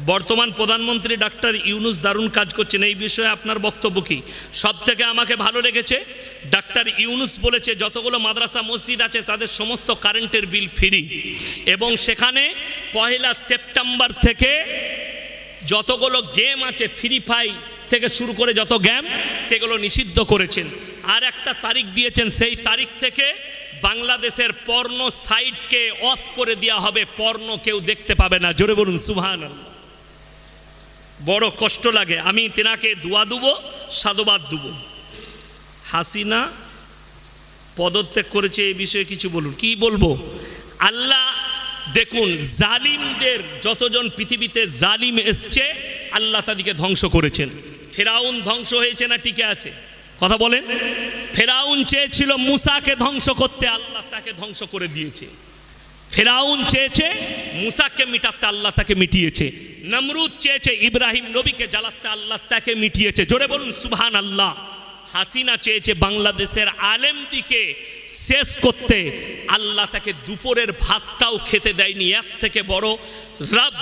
বর্তমান প্রধানমন্ত্রী ডাক্তার ইউনূস দারুণ কাজ করছেন, এই বিষয়ে আপনার বক্তব্য কি? সবথেকে আমাকে ভালো লেগেছে ডাক্তার ইউনূস বলেছে যতগুলো মাদ্রাসা মসজিদ আছে তাদের সমস্ত কারেন্টের বিল ফ্রি, এবং সেখানে 1 সেপ্টেম্বর থেকে যতগুলো গেম আছে ফ্রি ফায়ার থেকে শুরু করে যত গেম সেগুলো নিষিদ্ধ করেছেন। আর একটা তারিখ দিয়েছেন, সেই তারিখ থেকে বাংলাদেশের পর্ন সাইটকে অফ করে দেওয়া হবে, পর্ন কেউ দেখতে পাবে না। জোরে বলুন সুবহানাল্লাহ। বড় কষ্ট লাগে, আমি তেনাকে দোয়া দেব, সাধুবাদ দেব। হাসিনা পদত্যাগ করেছে, এই বিষয়ে কিছু বলুন। কি বলবো? আল্লাহ দেখুন, জালিমদের যতজন পৃথিবীতে জালিম এসছে আল্লাহ তাদেরকে ধ্বংস করেছেন। ফেরাউন ধ্বংস হয়েছে না টিকে আছে? কথা বলেন। ফেরাউন চেয়েছিল মুসাকে ধ্বংস করতে, আল্লাহ তাকে ধ্বংস করে দিয়েছে। ফেরাউন চেয়েছে মুসাকে মিটাতে, আল্লাহ তাকে মিটিয়েছে। নমরুদ চেয়েছে ইব্রাহিম নবীকে জ্বালাতে, আল্লাহ তাকে মিটিয়েছে। জোরে বলুন সুবহানাল্লাহ। হাসিনা চেয়েছে বাংলাদেশের আলেমদিকে শেষ করতে, আল্লাহ তাকে দুপুরের ভাতটাও খেতে দেয়নি। এর থেকে বড় রব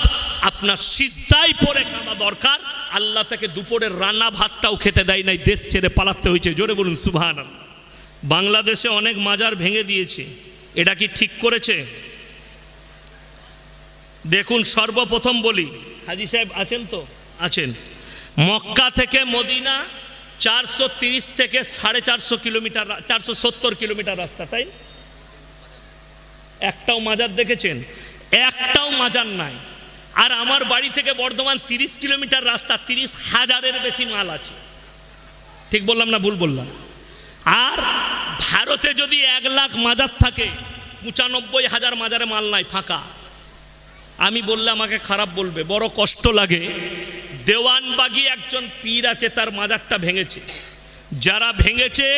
আপনার সিজদায় পড়ে কাঁদা দরকার, আল্লাহ তাকে দুপুরের রান্না ভাতটাও খেতে দেয় নাই, দেশ ছেড়ে পালাতে হয়েছে। জোরে বলুন সুবহানাল্লাহ। বাংলাদেশে অনেক মাজার ভেঙে দিয়েছে, এটা কি ঠিক করেছে? দেখুন, সর্বপ্রথম বলি, হাজী সাহেব আছেন তো? আছেন। মক্কা থেকে মদিনা 430 থেকে 450 কিলোমিটার, 470 কিলোমিটার রাস্তা, তাই? একটাও মাজার দেখেছেন? একটাও মাজার নাই। আর আমার বাড়ি থেকে বর্ধমান 30 কিলোমিটার রাস্তা, 30,000-এর বেশি মাল আছে। ঠিক বললাম না ভুল বললাম? আর ভারতে যদি 1 লাখ মাজার থাকে, 95,000 মাজারে মাল নাই, ফাঁকা। আমি বললে আমাকে খারাপ বলবে, বড় কষ্ট লাগে। দেওয়ানবাগি একজন পীর আছে, তার মাজারটা ভেঙেছে। যারা ভেঙেছে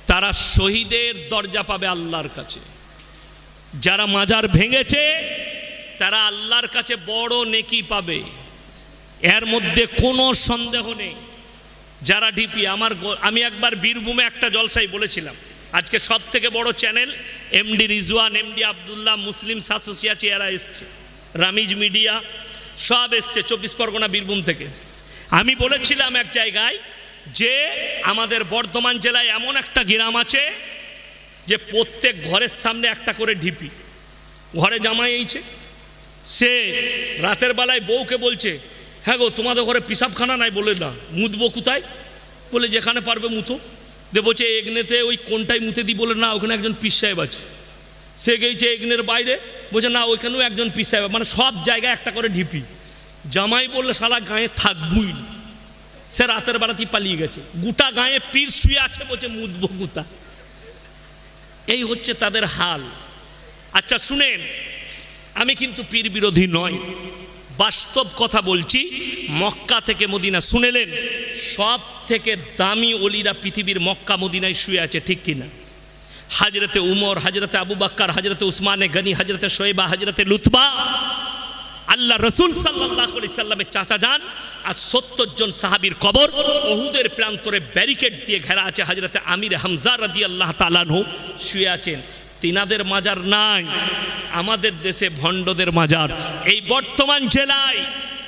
তারা শহীদের দরজা পাবে আল্লাহর কাছে। যারা মাজার ভেঙেছে তারা আল্লাহর কাছে বড় নেকি পাবে, এর মধ্যে কোনো সন্দেহ নেই। যারা ডিপি, আমি একবার বীরভূমে একটা জলসায় বলেছিলাম, আজকে সব থেকে বড় channel MD Rizwan, MD Abdullah, মুসলিম সাতসিয়াচি, এরা এসছে, রামিজ মিডিয়া সব এসছে 24 পরগনা বীরভূম থেকে। আমি বলেছিলাম এক জায়গায় যে আমাদের বর্ধমান জেলায় এমন একটা গ্রাম আছে যে প্রত্যেক ঘরের সামনে একটা করে ঢিপি। ঘরে জামাই এইছে, সে রাতের বেলায় বউকে বলছে, হ্যাঁ গো তোমাদের ঘরে পিসাবখানা নাই? বলে না। মুতবো কোথায়? বলে যেখানে পারবে মুতো। দে বলছে এগনেতে ওই কোনটায় মুতে দিই? বলে না, ওখানে একজন পীর সাহেব আছে। সে গেছে এগনের বাইরে, বলছে না ওইখানেও একজন পীর সাহেব, মানে সব জায়গায় একটা করে ঢিপি। জামাই বললে শালা গায়ে থাকবই, সে রাতের বেলাতেই পালিয়ে গেছে। গোটা গায়ে পীর শুয়ে আছে, বলছে মুতবো কোথা। এই হচ্ছে তাদের হাল। আচ্ছা শুনেন, আমি কিন্তু পীর বিরোধী নয়, বাস্তব কথা বলছি। মক্কা থেকে মদিনা, শুনেলেন, সব থেকে দামি ওলিরা পৃথিবীর মক্কা মদিনায় শুয়ে আছে, ঠিক কিনা? হযরতে উমর, হযরতে আবু বকর, হযরতে উসমানে গনি, হযরতে শোয়েবা, হযরতে লুতবা, আল্লাহ রসুল সাল্লাল্লাহু আলাইহি সাল্লামের চাচা যান। আর 70 জন সাহাবীর কবর উহুদের প্রান্তরে ব্যারিকেড দিয়ে ঘেরা আছে। হযরতে আমির হামজা রাদিয়াল্লাহু তাআলা আনহু শুয়ে আছেন। তিনাদের মাজার নাই, আমাদের দেশে ভণ্ডদের মাজার। এই বর্তমান জেলায়,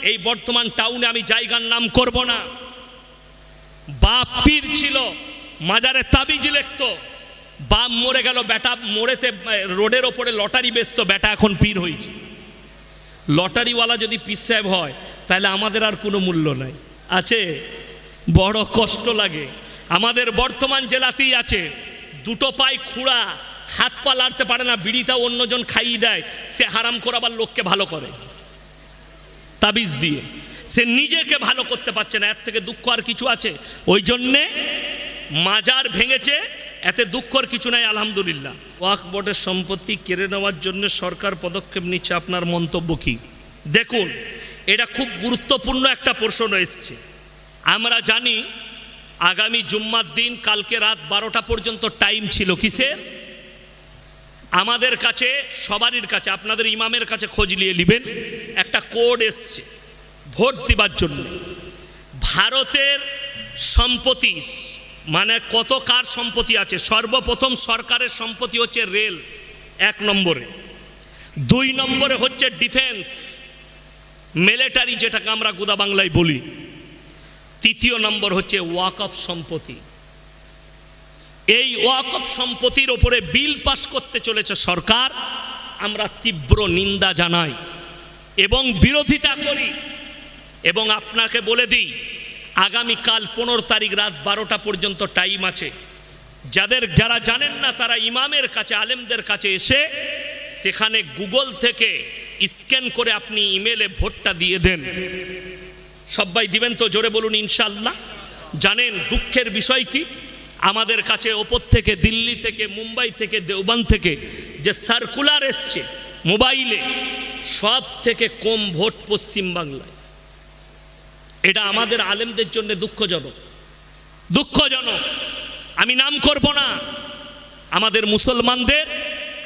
এই বর্তমান টাউনে, আমি জায়গার নাম করব না, বাপ পীর ছিল, মাজারে তাবিজ লিখতো। বাপ মরে গেল, বেটা মরেতে রোডের ওপরে লটারি বেচতো, বেটা এখন পীর হয়েছে। লটারিওয়ালা যদি পীর সাহেব হয় তাহলে আমাদের আর কোনো মূল্য নাই, আছে? বড় কষ্ট লাগে। আমাদের বর্তমান জেলাতেই আছে, দুটো পায়ে খুঁড়া, হাত পা লাড়তে পারে না, বিড়িটা অন্যজন খাইয়ে দেয়, সে হারাম করে আবার লোককে ভালো করে তাবিজ দিয়ে। সে নিজেকে ভালো করতে পারছে না, এর থেকে দুঃখ আর কিছু আছে? ওই জন্যে মাজার ভেঙেছে, এতে দুঃখর কিছু নাই, আলহামদুলিল্লাহ। ওয়াকফ বোর্ডের সম্পত্তি কেড়ে নেওয়ার জন্য সরকার পদক্ষেপ নিচ্ছে, আপনার মন্তব্য কি? দেখুন, এটা খুব গুরুত্বপূর্ণ একটা প্রশ্ন এসছে। আমরা জানি আগামী জুম্মার দিন কালকে রাত 12টা পর্যন্ত টাইম ছিল কিসের? আমাদের কাছে, সবারই কাছে, আপনাদের ইমামের কাছে খোঁজ নিয়ে নেবেন, একটা কোড এসছে ভোট দিবার জন্য। ভারতের সম্পত্তি, মানে কত কার সম্পত্তি আছে, সর্বপ্রথম সরকারের সম্পত্তি হচ্ছে রেল 1 নম্বরে, 2 নম্বরে হচ্ছে ডিফেন্স, মিলিটারি, যেটাকে আমরা গোদা বাংলায় বলি। তৃতীয় নম্বর হচ্ছে ওয়াকফ সম্পত্তি। এই ওয়াকফ সম্পত্তির ওপরে বিল পাস করতে চলেছে সরকার। আমরা তীব্র নিন্দা জানাই এবং বিরোধিতা করি। এবং আপনাকে বলে দিই, আগামীকাল 15 তারিখ রাত 12টা পর্যন্ত টাইম আছে। যারা জানেন না তারা ইমামের কাছে, আলেমদের কাছে এসে সেখানে গুগল থেকে স্ক্যান করে আপনি ইমেলে ভোটটা দিয়ে দেন। সবাই দিবেন তো? জোরে বলুন ইনশাআল্লাহ। জানেন দুঃখের বিষয় কি? আমাদের কাছে ওপর থেকে, দিল্লি থেকে, মুম্বাই থেকে, দেওবন্দ থেকে যে সার্কুলার এসছে মোবাইলে, সব থেকে কম ভোট পশ্চিম বাংলায়। এটা আমাদের আলেমদের জন্য দুঃখজনক, দুঃখজনক। আমি নাম করব না। আমাদের মুসলমানদের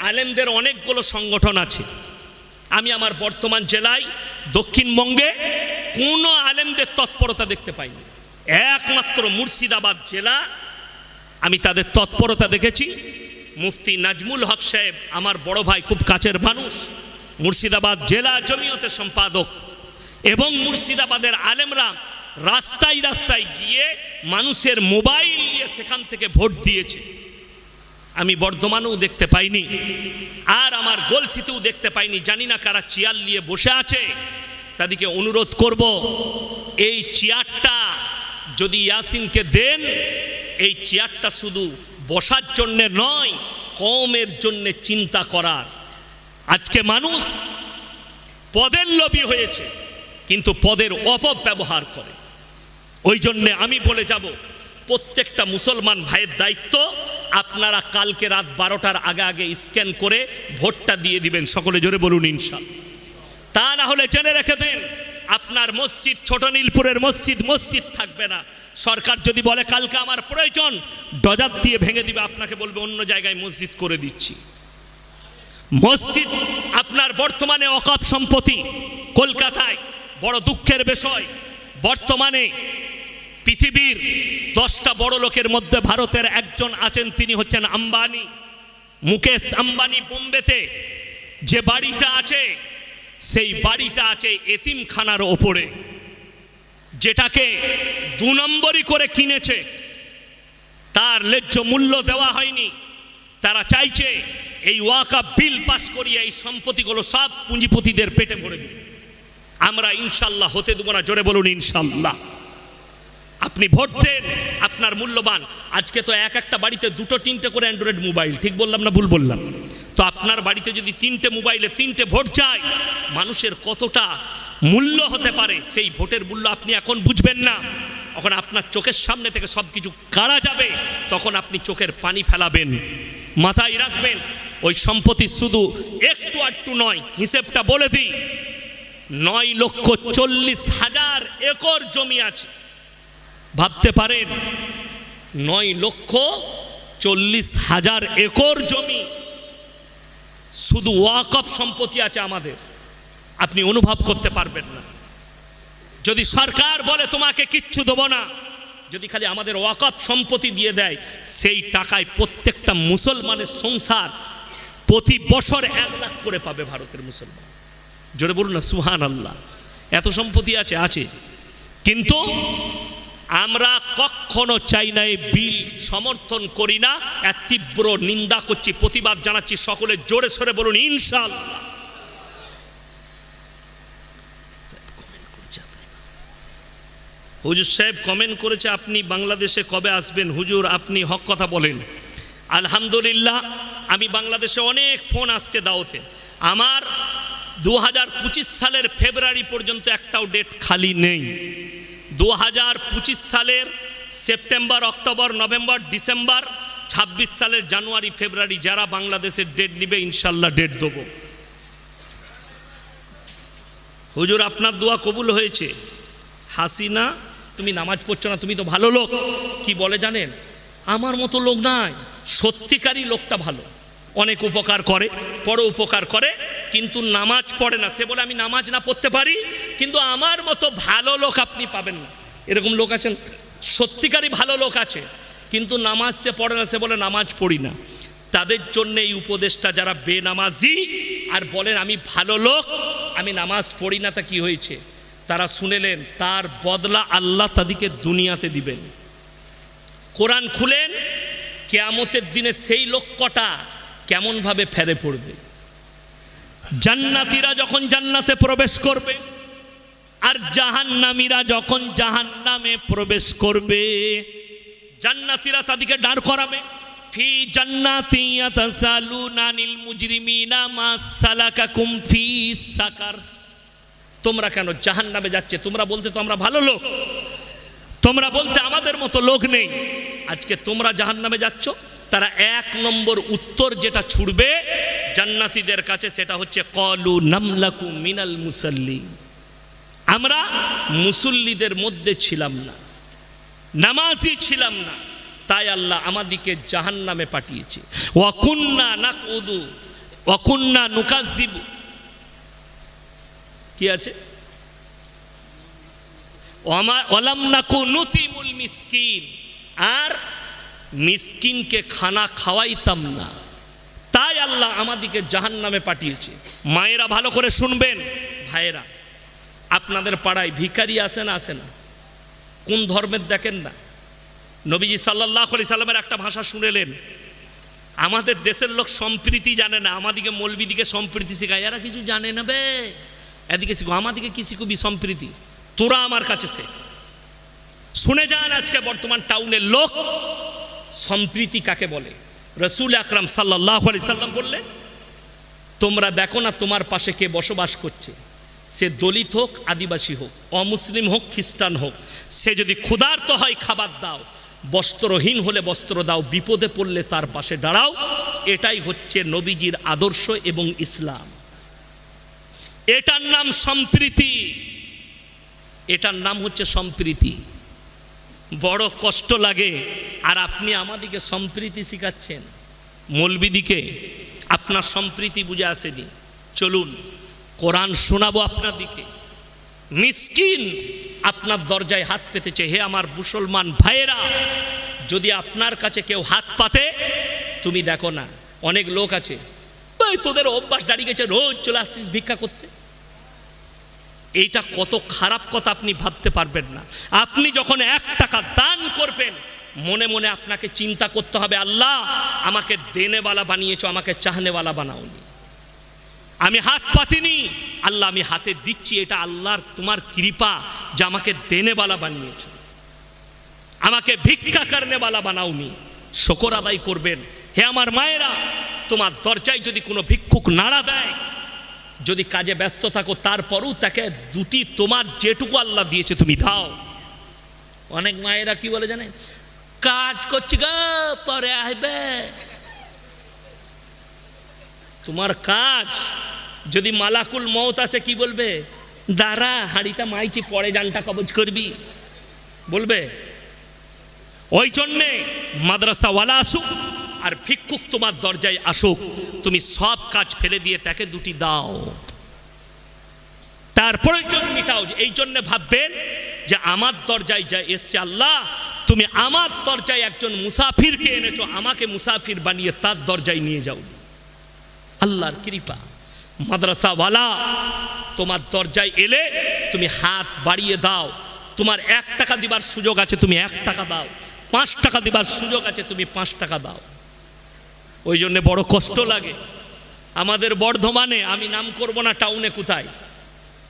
আলেমদের অনেকগুলো সংগঠন আছে। আমি আমার বর্তমান জেলায় দক্ষিণবঙ্গে কোনো আলেমদের তৎপরতা দেখতে পাইনি। একমাত্র মুর্শিদাবাদ জেলা আমি তাদের তৎপরতা দেখেছি। মুফতি নাজমুল হক সাহেব আমার বড় ভাই, খুব কাছের মানুষ, মুর্শিদাবাদ জেলা জমিয়তের সম্পাদক, এবং মুর্শিদাবাদের আলেমরা রাস্তায় রাস্তায় গিয়ে মানুষের মোবাইল নিয়ে সেখান থেকে ভোট দিয়েছে। আমি বর্ধমানেও দেখতে পাইনি, আর আমার গলসিতেও দেখতে পাইনি। জানি না কারা চেয়ার নিয়ে বসে আছে। তাদেরকে অনুরোধ করব, এই চেয়ারটা যদি ইয়াসিনকে দেন, এই চেয়ারটা শুধু বসার জন্যে নয়, কওমের জন্যে চিন্তা করার। আজকে মানুষ পদের লোভী হয়েছে, কিন্তু পদের অপব্যবহার করে। ওই জন্যে আমি বলে যাব, প্রত্যেকটা মুসলমান ভাইয়ের দায়িত্ব, আপনারা কালকে রাত 12টার আগে আগে স্ক্যান করে ভোটটা দিয়ে দিবেন। সকলে জোরে বলুন ইনশাআল্লাহ। তা না হলে জেনে রেখে দেন, আপনার মসজিদ, ছোট নীলপুরের মসজিদ থাকবে না। সরকার যদি বলে কালকে আমার প্রয়োজন, ডজার দিয়ে ভেঙে দিবে, আপনাকে বলবে অন্য জায়গায় মসজিদ করে দিচ্ছি। মসজিদ আপনার বর্তমানে ওয়াকফ সম্পত্তি কলকাতায় বড় দুঃখের বিষয়। বর্তমানে পৃথিবীর 10টা বড় লোকের মধ্যে ভারতের একজন আছেন, তিনি হচ্ছেন আম্বানি, মুকেশ আম্বানি। বোম্বেতে যে বাড়িটা আছে, সেই বাড়িটা আছে এতিমখানার ওপরে, যেটাকে 2 নম্বরই করে কিনেছে। তার ন্যায্য মূল্য দেওয়া হয়নি। তারা চাইছে এই ওয়াকফ বিল পাস করিয়ে এই সম্পত্তিগুলো সব পুঁজিপতিদের পেটে ভরে দিবে। আমরা ইনশাল্লাহ হতে দেব না। জোরে বলুন ইনশাল্লাহ। আপনি ভোট দেন, আপনার মূল্যবান। আজকে তো একটা বাড়িতে 2-3টে করে অ্যান্ড্রয়েড মোবাইল, ঠিক বললাম না ভুল বললাম? তো আপনার বাড়িতে যদি 3টে মোবাইলে 3টে ভোট যায়, মানুষের কতটা মূল্য হতে পারে, সেই ভোটের মূল্য আপনি এখন বুঝবেন না। এখন আপনার চোখের সামনে থেকে সব কিছু কাড়া যাবে, তখন আপনি চোখের পানি ফেলাবেন। মাথায় রাখবেন, ওই সম্পত্তি শুধু একটু আটটু নয়। হিসেবটা বলে দিই, 9,40,000 একর জমি আছে। ভাবতে পারেন, 9,40,000 একর জমি শুধু ওয়াকফ সম্পত্তি আছে আমাদের। আপনি অনুভব করতে পারবেন না। যদি সরকার বলে তোমাকে কিচ্ছু দেব না, যদি খালি আমাদের ওয়াকফ সম্পত্তি দিয়ে দেয়, সেই টাকায় প্রত্যেকটা মুসলমানের সংসার প্রতি বছর 1 লাখ করে পাবে ভারতের মুসলমান। জোরে বলুন না সুবহানাল্লাহ। এত সম্পত্তি আছে। কিন্তু আমরা কখনো চাই না, এই বিল সমর্থন করি না, এর তীব্র নিন্দা করছি, প্রতিবাদ জানাচ্ছি। সকলে জোরে সরে বলুন ইনশাআল্লাহ। হুজুর সাহেব কমেন্ট করেছে, আপনি বাংলাদেশে কবে আসবেন হুজুর? আপনি হক কথা বলেন। আলহামদুলিল্লাহ, আমি বাংলাদেশে অনেক ফোন আসছে দাওয়াতে। আমার 2025 সালের ফেব্রুয়ারি পর্যন্ত একটাও ডেট খালি নেই। 2025 সালের সেপ্টেম্বর, অক্টোবর, নভেম্বর, ডিসেম্বর, 26 সালের জানুয়ারি, ফেব্রুয়ারি, যারা বাংলাদেশের ডেট নিবে ইনশাল্লাহ ডেট দেবো। হুজুর আপনার দোয়া কবুল হয়েছে। হাসিনা, তুমি নামাজ পড়ছো না, তুমি তো ভালো লোক। কি বলে জানেন, আমার মতো লোক নাই, সত্যিকারই লোকটা ভালো, অনেক উপকার করে, বড় উপকার করে, কিন্তু নামাজ পড়ে না। সে বলে আমি নামাজ না পড়তে পারি, কিন্তু আমার মতো ভালো লোক আপনি পাবেন না। এরকম লোক আছেন, সত্যিকারই ভালো লোক আছে, কিন্তু নামাজ সে পড়ে না। সে বলে নামাজ পড়ি না। তাদের জন্য এই উপদেশটা, যারা বেনামাজি আর বলেন আমি ভালো লোক, আমি নামাজ পড়ি না, তা কি হয়েছে? তারা শুনেলেন তার বদলা আল্লাহ তাদেরকে দুনিয়াতে দিবেন। কোরআন খুলেন, কিয়ামতের দিনে সেই লোক কটা কেমনভাবে ফেরে পড়বে। জান্নাতীরা যখন জান্নাতে প্রবেশ করবে আর জাহান্নামীরা যখন জাহান্নামে প্রবেশ করবে, জান্নাতীরা তাদেরকে দাঁড় করাবে, ফি জান্নাতি ইয়াতাসালুনা আনিল মুজরিমিনা মা সালাকাকুম ফি সাকার। তোমরা কেন জাহান্নামে যাচ্ছে? তোমরা বলতে তো আমরা ভালো লোক, তোমরা বলতে আমাদের মতো লোক নেই, আজকে তোমরা জাহান্নামে যাচ্ছ। তারা এক নম্বর উত্তর যেটা ছুড়বে জান্নাতীদের কাছে, সেটা হচ্ছে ক্বালু নামলাকু মিনাল মুসাল্লি, আমরা মুসল্লিদের মধ্যে ছিলাম না, নামাজি ছিলাম না, তাই আল্লাহ আমাদেরকে জাহান্নামে পাঠিয়েছে। ওয়া কুন্না নাকুদু ওয়া কুন্না নুকাজ্জিবু, কি আছে? ওয়ালাম নাকু নুতিমুল মিসকিন, আর মিসকিনকে খানা খাওয়াইতাম না, তাই আল্লাহ আমাদেরকে জাহান্নামে পাঠিয়েছে। মায়েরা ভালো করে শুনবেন, ভাইয়েরা, আপনাদের পাড়ায় ভিখারি আসে না? আসে না? কোন ধর্মের দেখেন না? নবীজি সাল্লাল্লাহু আলাইহি সাল্লামের একটা ভাষা শুনেলেন, আমাদের দেশের লোক সম্প্রীতি জানে না, আমাদিকে মৌলবিদিকে সম্প্রীতি শেখায়, এরা কিছু জানে না বে, এদিকে শিখো, আমাদিকে কি শিখবি সম্প্রীতি? তোরা আমার কাছে সে শুনে যান। আজকে বর্তমান টাউনের লোক সম্প্রীতি কাকে বলে? রাসূল আকরাম সাল্লাল্লাহু আলাইহি সাল্লাম বললেন, তোমরা দেখো না তোমার পাশে কে বসবাস করছে, সে দলিত হোক, আদিবাসী হোক, অমুসলিম হোক, খ্রিস্টান হোক, সে যদি ক্ষুধার্ত হয় খাবার দাও, বস্ত্রহীন হলে বস্ত্র দাও, বিপদে পড়লে তার পাশে দাঁড়াও। এটাই হচ্ছে নবীজির আদর্শ এবং ইসলাম। এটার নাম সম্প্রীতি, এটার নাম হচ্ছে সম্প্রীতি। বড় কষ্ট লাগে, আর আপনি আমাদেরকে সম্প্রীতি শিখাচ্ছেন। মৌলবিদিকে আপনার সম্প্রীতি বুঝে আসেনি। চলুন কোরআন শোনাবো আপনাদিকে। মিসকিন আপনার দরজায় হাত পেতেছে। হে আমার মুসলমান ভাইয়েরা, যদি আপনার কাছে কেউ হাত পাতে, তুমি দেখো না, অনেক লোক আছে তোদের অভ্যাস দাঁড়িয়ে গেছে, রোজ চলে আসছিস ভিক্ষা করতে। এইটা কত খারাপ কথা আপনি ভাবতে পারবেন না। আপনি যখন 1 টাকা দান করবেন, মনে মনে আপনাকে চিন্তা করতে হবে, আল্লাহ আমাকে দেনেওয়ালা বানিয়েছো, আমাকে চাহনেওয়ালা বানাওনি। আমি হাত পাতিনি, আল্লাহ আমি হাতে দিচ্ছি, এটা আল্লাহর তোমার কৃপা যে আমাকে দেনেওয়ালা বানিয়েছো, আমাকে ভিক্ষা করনেওয়ালা বানাওনি। শুকর আদায় করবেন। হে আমার মায়েরা, তোমার দরজায় যদি কোনো ভিক্ষুক নাড়া দেয়, যদি কাজে ব্যস্ত থাকো, তারপরেও তাকে দুটি তোমার যেটুকু আল্লাহ দিয়েছে তুমি দাও। অনেক মায়েরা কি বলে জানেন, কাজ করছি গো, পরে আসবে। তোমার কাজ যদি মালাকুল মউত আসে, কি বলবে? দাঁড়া, হাঁড়িটা মাইছি, পরে জানটা কবজ করবি, বলবে। ওই জন্যে মাদ্রাসাওয়ালা আসুক আর ভিক্ষুক তোমার দরজায় আসুক, তুমি সব কাজ ফেলে দিয়ে তাকে দুটি দাও, তার প্রয়োজন মিটাও। এই জন্য ভাববেন যে আমার দরজায় যা এসছে, আল্লাহ তুমি আমার দরজায় একজন মুসাফিরকে এনেছো, আমাকে মুসাফির বানিয়ে তার দরজায় নিয়ে যাও। আল্লাহর কৃপা। মাদ্রাসাওয়ালা তোমার দরজায় এলে তুমি হাত বাড়িয়ে দাও। তোমার 1 টাকা দিবার সুযোগ আছে, তুমি 1 টাকা দাও। 5 টাকা দিবার সুযোগ আছে, তুমি 5 টাকা দাও। ওই জন্যে বড় কষ্ট লাগে। আমাদের বর্ধমানে, আমি নাম করব না টাউনে কোথায়,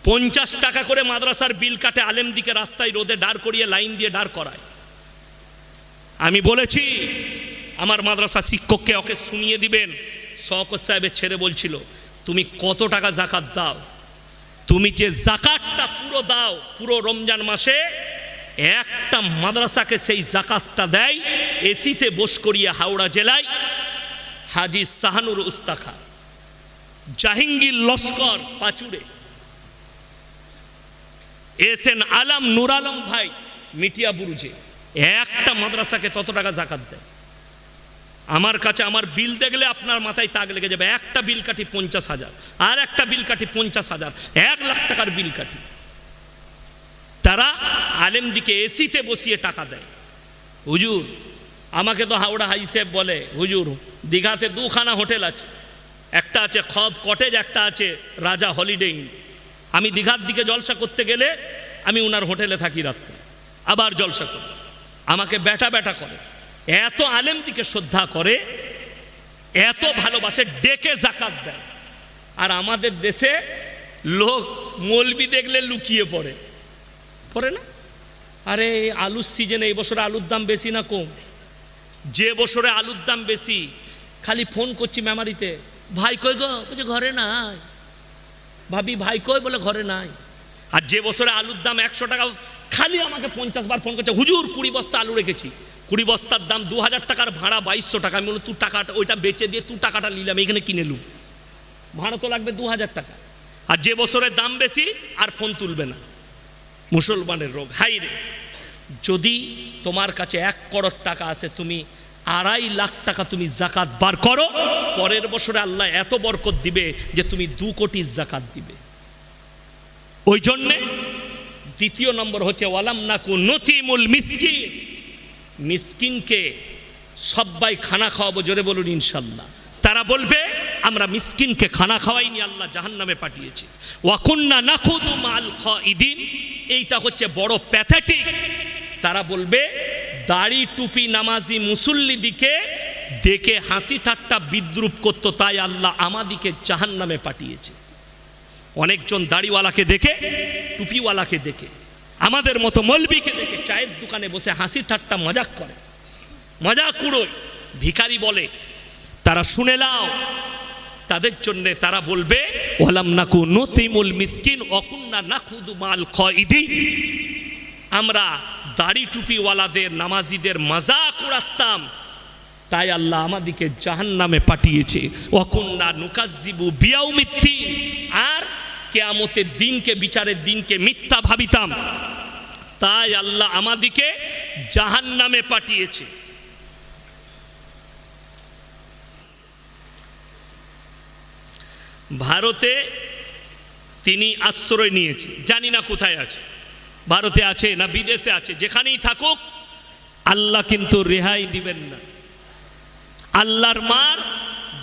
50 টাকা করে মাদ্রাসার বিল কাটে, আলেমদিকে রাস্তায় রোদে দাঁড় করিয়ে লাইন দিয়ে দাঁড় করায়। আমি বলেছি আমার মাদ্রাসা শিক্ষককে, ওকে শুনিয়ে দিবেন। শওকত সাহেবের ছেলে বলছিল, তুমি কত টাকা জাকাত দাও? তুমি যে জাকাতটা পুরো দাও, পুরো রমজান মাসে একটা মাদ্রাসাকে সেই জাকাতটা দেয় এসিতে বস করিয়ে হাওড়া জেলায় হাজি শাহানুর উস্তাখা, জাহাঙ্গীর লস্কর পাচুড়ে, এসএন আলম নূর আলম ভাই মিটিয়া বুরুজে, একটা মাদ্রাসাকে তত টাকা জাকাত দেয়। আমার কাছে আমার বিল দেখলে আপনার মাথায় তাক লেগে যাবে। একটা বিল কাটি 50,000, আর একটা বিল কাটি 50,000, 1 লাখ টাকার বিল কাটি। তারা আলেমদিকে এসিতে বসিয়ে টাকা দেয়। হুজুর, আমাকে তো হাওড়া হাই সাহেব বলে, হুজুর দীঘাতে 2খানা হোটেল আছে, একটা আছে খব কটেজ, একটা আছে রাজা হলিডে ইন। আমি দীঘার দিকে জলসা করতে গেলে আমি ওনার হোটেলে থাকি রাত্রে, আবার জলসা করি, আমাকে ব্যাটা ব্যাটা করে, এত আলেমদিকে শ্রদ্ধা করে, এত ভালোবাসে, ডেকে জাকাত দেয়। আর আমাদের দেশে লোক মৌলবি দেখলে লুকিয়ে পড়ে, পড়ে না? আরে আলুর সিজনে এই বছরে আলুর দাম বেশি না কম? যে বছরে আলুর দাম বেশি, খালি ফোন করছি মেমারিতে, ভাই কই গো, বলছে ঘরে নাই। ভাবি ভাই কই, বলে ঘরে নাই। আর যে বছরে আলুর দাম 100 টাকা, খালি আমাকে 50 বার ফোন করছে, হুজুর 20 বস্তা আলু রেখেছি, 20 বস্তার দাম 2000 টাকার ভাড়া 2200 টাকা। আমি বললাম তুই টাকাটা ওইটা বেচে দিয়ে তুই টাকাটা নিলাম, এখানে কিনে লু, ভাড়া তো লাগবে 2000 টাকা। আর যে বছরের দাম বেশি আর ফোন তুলবে না। মুসলমানের রোগ। হাই রে, যদি তোমার কাছে 1 করোড় টাকা আছে, তুমি 2.5 লাখ টাকা তুমি জাকাত বার করো, পরের বছরে আল্লাহ এত বরকত দিবে যে তুমি 2 কোটি জাকাত দিবে। ওই জন্যে দ্বিতীয় নম্বর হচ্ছে ওয়ালাম নাকু নতিমুল মিসকিন, মিসকিনকে সবাই খানা খাওয়াবো, জোরে বলুন ইনশাল্লাহ। তারা বলবে আমরা মিসকিনকে খানা খাওয়াইনি, আল্লাহ জাহান্নামে পাঠিয়েছে। ওয়াকুন্না নাখুদু মাল খাইদিন, এইটা হচ্ছে বড় প্যাথেটিক। তারা বলবে দাড়ি টুপি নামাজি মুসল্লিদিকে দেখে হাসি ঠাট্টা বিদ্রুপ করতো, তাই আল্লাহ আমাদিকে জাহান্নামে পাঠিয়েছে। অনেকজন দাড়িওয়ালাকে দেখে, টুপিওয়ালাকে দেখে, আমাদের মতো মৌলবীকে দেখে চায়ের দোকানে বসে হাসি ঠাট্টা মজাক করে, মজাক উড়োয়, ভিখারি বলে। তারা শুনে নাও, তাদের জন্য তারা বলবে ওয়ালাম নাকু নতিমুল মিসকিন ওয়াকুন্না নাখুদু মাল খাইদিন, আমরা দাড়ি টুপিওয়ালাদের নামাজিদের মজাক উড়াতাম, তাই আল্লাহ আমাদিকে জাহান্নামে পাঠিয়েছে। ওয়াকুন্না নুকাজ্জিবু বিয়াউমিদ্দিন, আর কিয়ামতের দিনকে, বিচারের দিনকে মিথ্যা ভাবিতাম, তাই আল্লাহ আমাদিকে জাহান্নামে পাঠিয়েছে। ভারতে তিনি আশ্রয় নিয়েছে, জানি না কোথায় আছে, ভারতে আছে না বিদেশে আছে, যেখানেই থাকুক আল্লাহ কিন্তু রেহাই দিবেন না। আল্লাহর মার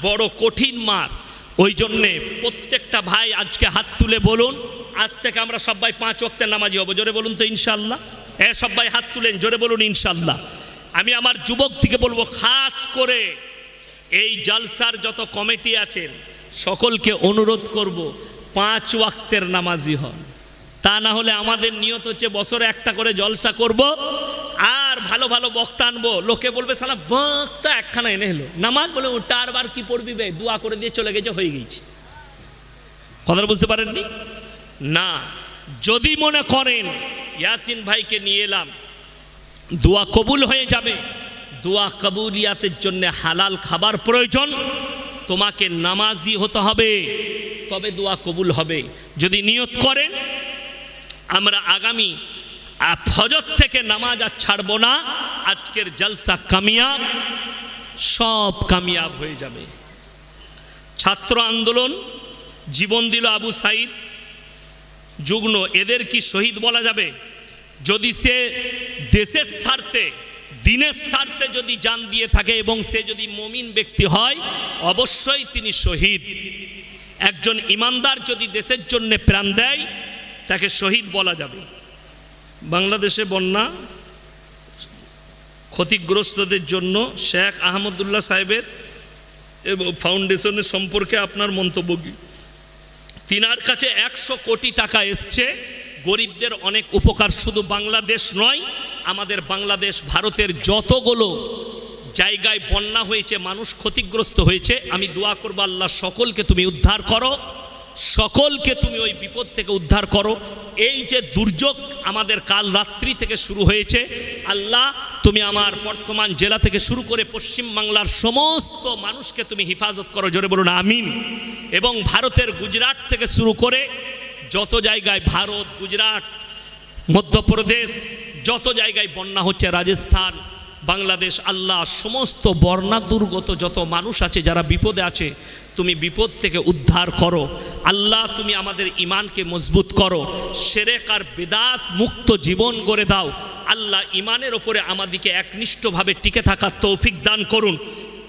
বড় কঠিন মার। ওই জন্যে প্রত্যেকটা ভাই আজকে হাত তুলে বলুন, আজ থেকে আমরা সবাই 5 ওয়াক্তের নামাজি হব, জোরে বলুন তো ইনশাল্লাহ। সবাই হাত তুলেন, জোরে বলুন ইনশাল্লাহ। আমি আমার যুবক থেকে বলবো, খাস করে এই জালসার যত কমিটি আছেন সকলকে অনুরোধ করব 5 ওয়াক্তের নামাজি হন। তা না হলে আমাদের নিয়ত হচ্ছে বছরে একটা করে জলসা করব আর ভালো ভালো বক্তা আনবো, লোকে বলবে সালা বক্তা একখানা এনে হলো, নামাজ বলে ওটা আর বার কি পড়বি বে, দোয়া করে দিয়ে চলে গেছে, হয়ে গেছে। কথাটা বুঝতে পারেননি না? যদি মনে করেন ইয়াসিন ভাইকে নিয়ে এলাম, দোয়া কবুল হয়ে যাবে, দোয়া কবুলিয়াতের জন্য হালাল খাবার প্রয়োজন, তোমাকে নামাজি হতে হবে, তবে দোয়া কবুল হবে। যদি নিয়ত করেন আমরা আগামী ফজর থেকে নামাজ আর ছাড়বো না, আজকের জলসা কামিয়াব, সব কামিয়াব হয়ে যাবে। ছাত্র আন্দোলন জীবন দিল আবু সাইদ যুগ্ন, এদের কি শহীদ বলা যাবে? যদি সে দেশের স্বার্থে, দিনের স্বার্থে যদি জান দিয়ে থাকে এবং সে যদি মুমিন ব্যক্তি হয়, অবশ্যই তিনি শহীদ। একজন ইমানদার যদি দেশের জন্য প্রাণ দেয় তাকে শহীদ বলা যাবে। বাংলাদেশে বন্যা ক্ষতিগ্রস্তদের জন্য শেখ আহমদুল্লাহ সাহেবের ফাউন্ডেশনের সম্পর্কে আপনার মন্তব্য কি? তিনার কাছে 100 কোটি টাকা এসছে, গরিবদের অনেক উপকার, শুধু বাংলাদেশ নয়, আমাদের বাংলাদেশ ভারতের যতগুলো জায়গায় বন্যা হয়েছে, মানুষ ক্ষতিগ্রস্ত হয়েছে, আমি দোয়া করব আল্লাহ সকলকে তুমি উদ্ধার করো, সকলকে তুমি ওই বিপদ থেকে উদ্ধার করো। এই যে দুর্যোগ আমাদের কাল রাত্রি থেকে শুরু হয়েছে, আল্লাহ তুমি আমার বর্তমান জেলা থেকে শুরু করে পশ্চিম বাংলার সমস্ত মানুষকে তুমি হেফাজত করো, জোরে বলুন আমিন। এবং ভারতের গুজরাট থেকে শুরু করে যত জায়গায়, ভারত, গুজরাট, মধ্যপ্রদেশ, যত জায়গায় বন্যা হচ্ছে, রাজস্থান, বাংলাদেশ, আল্লাহ সমস্ত বন্যা দুর্গত যত মানুষ আছে, যারা বিপদে আছে, তুমি বিপদ থেকে উদ্ধার করো। আল্লাহ তুমি আমাদের ইমানকে মজবুত করো, শিরক আর বিদআত মুক্ত জীবন গড়ে দাও। আল্লাহ ইমানের ওপরে আমাদেরকে একনিষ্ঠভাবে টিকে থাকার তৌফিক দান করুন।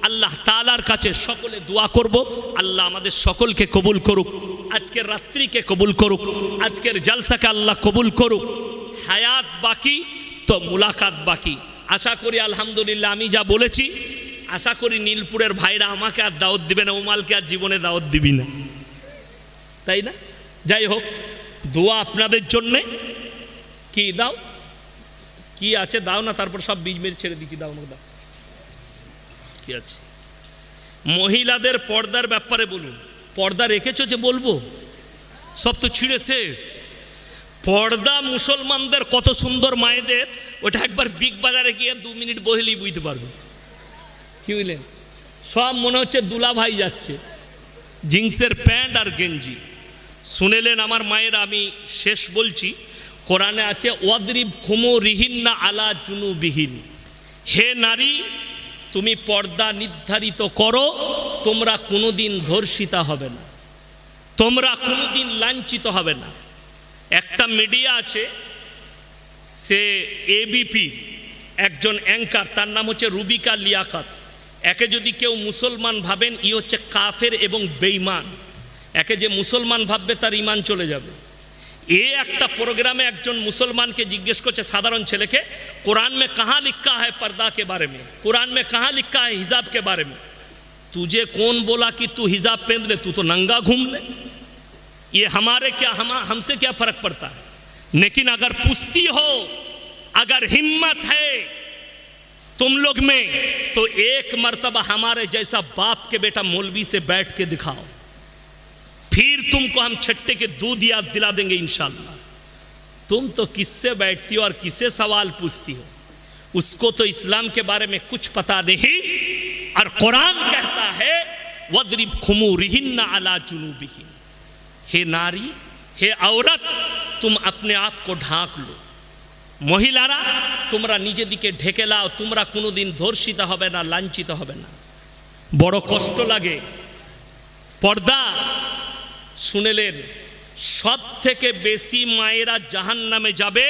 আল্লাহ তাআলার কাছে সকলে দোয়া করব, আল্লাহ আমাদের সকলকে কবুল করুক। আজকের রাত্রিকে কবুল করুক, আজকের জলসাকে আল্লাহ কবুল করুক। হায়াত বাকি তো মুলাকাত বাকি। আশা করি আলহামদুলিল্লাহ আমি যা বলেছি, আশা করি নীলপুরের ভাইরা আমাকে আর দাওয়াত দিবে না, উমালকে আর জীবনে দাওয়াত দিবি না, তাই না? যাই হোক, দোয়া আপনাদের জন্যে। কি দাও, কি আছে দাও না, তারপর সব বীজ মেরে ছেড়ে দিচ্ছি, দাও আমাকে দাও। কি আছে? মহিলাদের পর্দার ব্যাপারে বলুন। পর্দা রেখেছো যে বলবো? সব তো ছিঁড়ে শেষ। পর্দা মুসলমানদের কত সুন্দর মায়েদের, ওটা একবার বিগ বাজারে গিয়ে 2 মিনিট বসলেই বুঝতে পারবে। কি বুঝলেন? সব মনে হচ্ছে দুলা ভাই যাচ্ছে, জিন্সের প্যান্ট আর গেঞ্জি। শুনেলেন আমার মায়েরা, আমি শেষ বলছি, কোরআনে আছে ওয়াদরিব খুমুরিহিন্না আলা জুনুবিহিন। হে নারী, তুমি পর্দা নির্ধারিত করো, তোমরা কোনোদিন ধর্ষিতা হবে না, তোমরা কোনোদিন লাঞ্ছিত হবে না। একটা মিডিয়া আছে, সে এবিপি একজন অ্যাঙ্কার, তার নাম হচ্ছে রুবিকা লিয়াকত। একে যদি কেউ মুসলমান ভাবেন, ই হচ্ছে কাফের এবং বেঈমান। একে যে মুসলমান ভাববে তার ঈমান চলে যাবে। একটা প্রোগ্রামে একজন মুসলমানকে জিজ্ঞেস করছে, সাধারণ ছেলেকে, कुरान में कहाँ लिखा है पर्दा के बारे में, कुरान में कहाँ लिखा है हिजाब के बारे में? तुझे कौन बोला कि तू हिजाब पहन ले, तू तो नंगा घूम ले, ये हमारे क्या, हमसे क्या फर्क पड़ता है? लेकिन अगर पुश्ती हो, अगर हिम्मत है तुम लोग में, तो एक मर्तबा हमारे जैसा बाप के बेटा मौलवी से बैठ के दिखाओ, फिर तुमको हम छट्टे के दूध याद दिला देंगे इंशाल्लाह। तुम तो किससे बैठती हो और किससे सवाल पूछती हो? उसको तो इस्लाम के बारे में कुछ पता नहीं। और कुरान कहता है वद्रिब खुमुरिहिन्ना अला जुनूबिहिन। हे नारी, हे औरत, तुम अपने आप को ढाक लो। মহিলারা, তোমরা নিজেদিকে ঢেকে লাও, তোমরা কোনোদিন ধর্ষিত হবে না, লাঞ্ছিত হবে না। বড় কষ্ট লাগে। পর্দা শুনেলেন, সব থেকে বেশি মায়েরা জাহান্নামে যাবে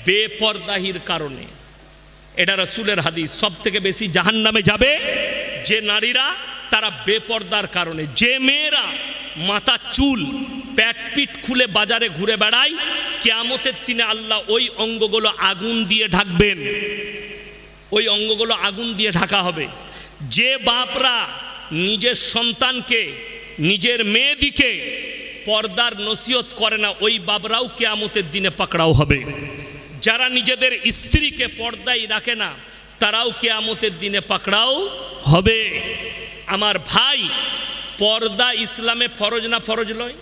বেপরদাহির কারণে। এটা রাসূলের হাদিস। সব থেকে বেশি জাহান্নামে যাবে যে নারীরা, তারা বেপরদার কারণে। যে মেয়েরা মাথা চুল প্যাট পিট খুলে বাজারে ঘুরে বেড়ায়, কিয়ামতের দিনে আল্লাহ ওই অঙ্গগুলো আগুন দিয়ে ঢাকবেন, ওই অঙ্গগুলো আগুন দিয়ে ঢাকা হবে। যে বাপরা নিজের সন্তানকে, নিজের মেয়েদিকে পর্দার নসিহত করে না, ওই বাবরাও কিয়ামতের দিনে পাকড়াও হবে। যারা নিজেদের স্ত্রীকে পর্দায় রাখে না, তারাও কিয়ামতের দিনে পাকড়াও হবে। আমার ভাই, পর্দা ইসলামে ফরজ না ফরজ নয়?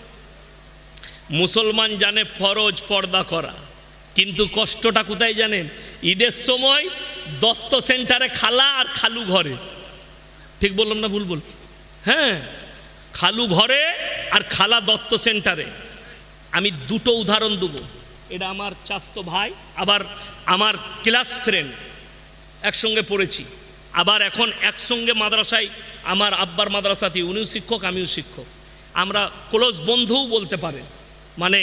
মুসলমান জানে ফরজ পর্দা করা, কিন্তু কষ্টটা কোথায় জানেন? ঈদের সময় দত্ত সেন্টারে খালা আর খালু ঘরে। ঠিক বললাম না ভুল বল? হ্যাঁ, খালু ঘরে আর খালা দত্ত সেন্টারে। আমি দুটো উদাহরণ দেবো। এটা আমার চাস্তো ভাই, আবার আমার ক্লাস ফ্রেন্ড, একসঙ্গে পড়েছি, আবার এখন একসঙ্গে মাদ্রাসায়, আমার আব্বার মাদ্রাসাতে, উনিও শিক্ষক আমিও শিক্ষক, আমরা ক্লোজ বন্ধুও বলতে পারেন। মানে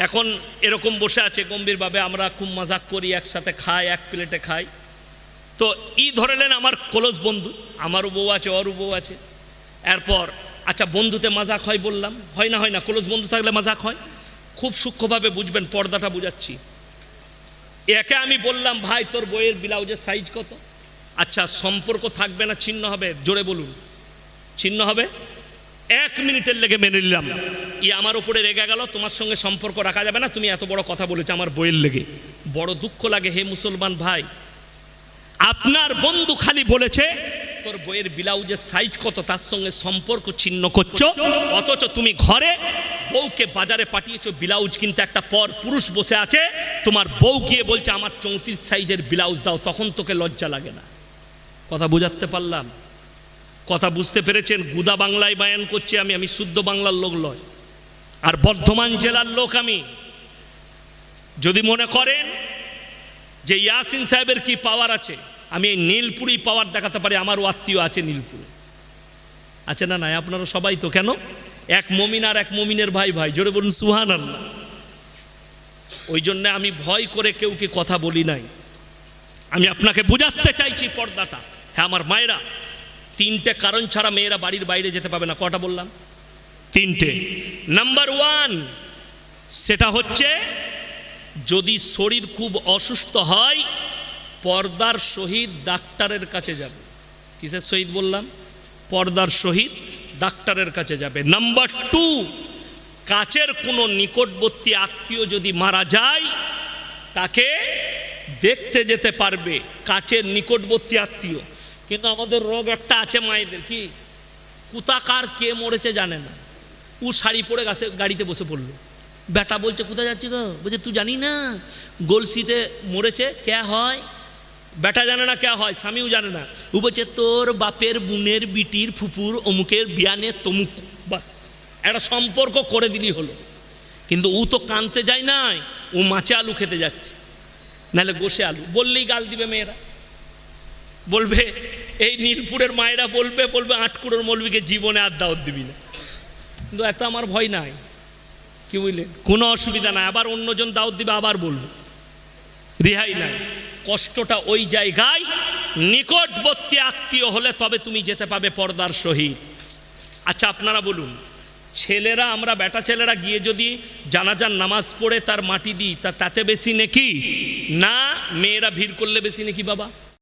এখন এরকম বসে আছে গম্ভীরভাবে, আমরা খুব মজাক করি, একসাথে খাই, এক প্লেটে খাই। তো ধরলেন আমার ক্লোজ বন্ধু, আমারও বউ আছে, ওরও বউ আছে। এরপর আচ্ছা, বন্ধুতে মজাক হয় বললাম, হয় না? হয় না? ক্লোজ বন্ধু থাকলে মজাক হয়। খুব সূক্ষ্মভাবে বুঝবেন, পর্দাটা বুঝাচ্ছি। একে আমি বললাম, ভাই তোর বইয়ের ব্লাউজের সাইজ কত? আচ্ছা, সম্পর্ক থাকবে না ছিন্ন হবে? জোরে বলুন। ছিন্ন হবে? 1 মিনিটের লেগে মেনে নিলাম। আমার উপরে রেগে গেল, তোমার সঙ্গে সম্পর্ক রাখা যাবে না, তুমি এত বড় কথা বলেছো আমার বইয়ের লেগে। বড় দুঃখ লাগে হে মুসলমান ভাই, আপনার বন্ধু খালি বলেছে তোর বইয়ের ব্লাউজের সাইজ কত, তার সঙ্গে সম্পর্ক ছিন্ন করছো, অথচ তুমি ঘরে বউকে বাজারে পাঠিয়েছো ব্লাউজ কিনতে, একটা পর পুরুষ বসে আছে, তোমার বউ গিয়ে বলছে আমার 34 সাইজের ব্লাউজ দাও, তখন তোকে লজ্জা লাগে না? কথা বুঝাতে পারলাম? কথা বুঝতে পেরেছেন? গুদা বাংলায় বায়ান করছি আমি শুদ্ধ বাংলার লোক নয়, আর বর্ধমান জেলার লোক আমি। যদি মনে করেন যে ইয়াসিন সাহেবের কি পাওয়ার আছে, আমি এই নীলপুরি পাওয়ার দেখাতে পারি। আমারও আত্মীয় আছে নীলপুরে, আছে না? নাই? আপনারা সবাই তো। কেন? এক মমিন আর এক মমিনের ভাই ভাই, জোরে বলুন সুবহানাল্লাহ। ওই জন্য আমি ভয় করে কেউ কি কথা বলি নাই। আমি আপনাকে বুঝাতে চাইছি পর্দাটা। হ্যাঁ আমার মায়েরা, 3টে কারণ ছাড়া মেয়েরা বাড়ির বাইরে যেতে পাবে না। কটা বললাম? তিনটে। নাম্বার ওয়ান, সেটা হচ্ছে যদি শরীর খুব অসুস্থ হয় পর্দার সহিত ডাক্তারের কাছে যাবে। কিসের সহিত বললাম? পর্দার সহিত ডাক্তারের কাছে যাবে। নাম্বার টু, কাছের কোনো নিকটবর্তী আত্মীয় যদি মারা যায় তাকে দেখতে যেতে পারবে, কাছের নিকটবর্তী আত্মীয়। কিন্তু আমাদের রোগ একটা আছে মায়েদের, কি কোথাকার কে মরেছে জানে না, ও শাড়ি পরে গাড়িতে বসে পড়লো, বেটা বলছে কোথায় যাচ্ছি গো, বলছে তুই জানি না গলসিতে মরেছে, কে হয়? বেটা জানে না কে হয়, স্বামীও জানে না। ও বলছে তোর বাপের বোনের বিটির ফুপুর অমুকের বিয়ানে তমুক, বাস একটা সম্পর্ক করে দিলি হলো। কিন্তু ও তো কানতে যায় নাই, ও মাছে আলু খেতে যাচ্ছে, নাহলে গোশে আলু। বললেই গাল দিবে মেয়েরা, বলবে এই নীলপুরের মায়েরা বলবে আটকুড়োর মৌলবীকে জীবনে আর দাওয়াত দিবি না। কিন্তু এত আমার ভয় নাই, কি বুঝলেন, কোনো অসুবিধা নাই। আবার অন্যজন দাওয়াত দিবে, আবার বলবো, রেহাই নাই। কষ্টটা ওই জায়গায় নিকটবর্তী আত্মীয় হলে তবে তুমি যেতে পাবে পর্দার সহিত। আচ্ছা আপনারা বলুন, ছেলেরা, আমরা বেটা ছেলেরা গিয়ে যদি জানাজার নামাজ পড়ে তার মাটি দিই, তাতে বেশি নেকি না মেয়েরা ভিড় করলে বেশি নেকি? বাবা